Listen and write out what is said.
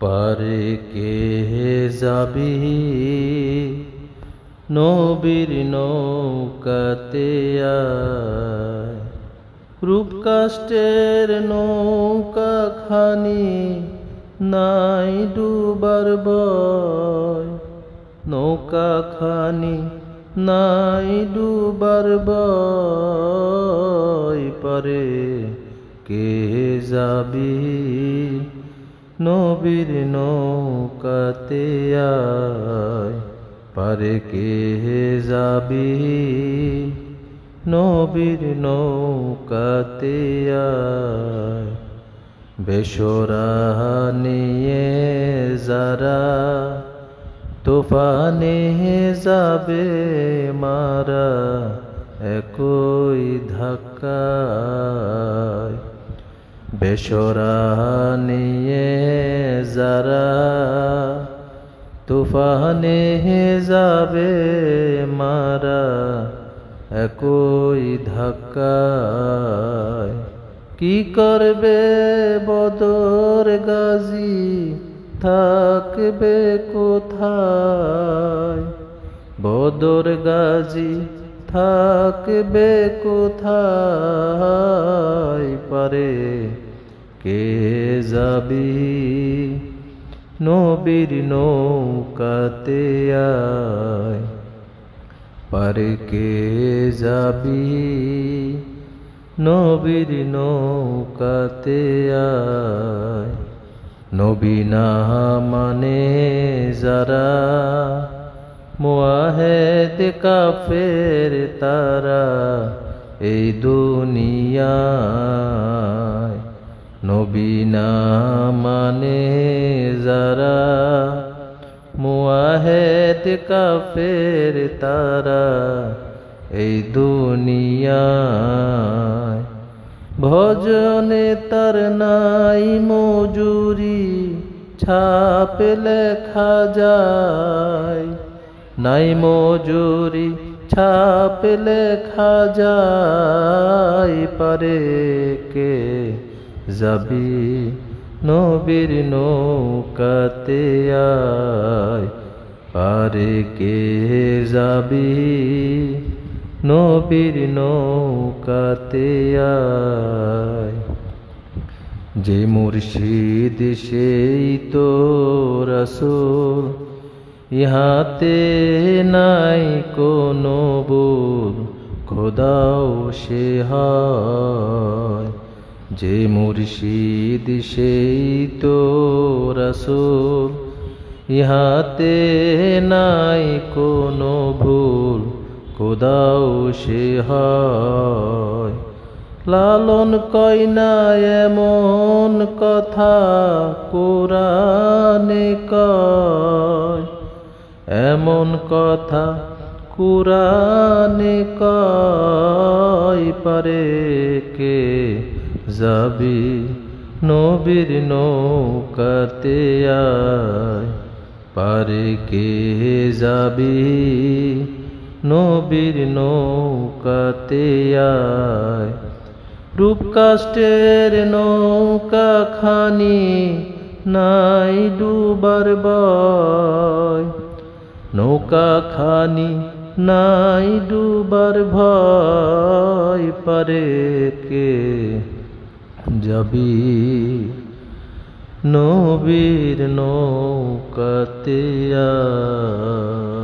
পারে কে যাবি নবীর নৌকাতে আয়, রূপকাষ্টের নৌকা খানি নাই ডুবার ভয়, নৌকা খানি নাই ডুবার ভয়। পারে কে যাবি নবীর নৌকাতে আয়, পারে কে যাবি নবীর নৌকাতে আয়। বেসরা নিয়ে যারা তুফানে যাবে মারা একই ধাক্কায়, বেসরা নিয়ে যারা তুফানে যাবে মারা একই ধাক্কায়। কি করবে বদর গাজী থাকবে কোথায়, বদর গাজী থাকবে কোথায়। পারে কে যাবি নবীর নৌকাতে আয়, পারে কে যাবি নবীর নৌকাতে আয়। নবী না মানে যারা মুআহিদ কাফের তারা এই দুনিয়ায়, নবী না মানে যারা মুআহিদ কাফের তারা এই দুনিয়ায়। ভজনে তার নাই মজুরি ছাপ লেখা যায়, নাই মজুরি ছাপ লেখা যায়। পারে কে যাবি নবীর নৌকাতে আয়, পারে কে যাবি নবীর নৌকাতে আয়। যে মুর্শিদ সেই তো রাসূল, ইহাতে নাই কোনো ভুল খোদাও সে হয়। যে মুর্শিদ সেই তো রাসূল, ইহাতে নাই কোনো ভুল খোদাও সে হয়। লালন কয় না এমন কথা কুরআনে কয়, এমন কথা কুরআনে কয়। পারে কে যাবি নবীর নৌকাতে আয়, পারে কে যাবি নবীর নৌকাতে আয়। রূপকাষ্টের নৌকা খানি নাই ডুবার ভয়, নৌকা খানি নাই ডুবার ভয়। পারে কে যাবি নবীর নৌকাতে আয়।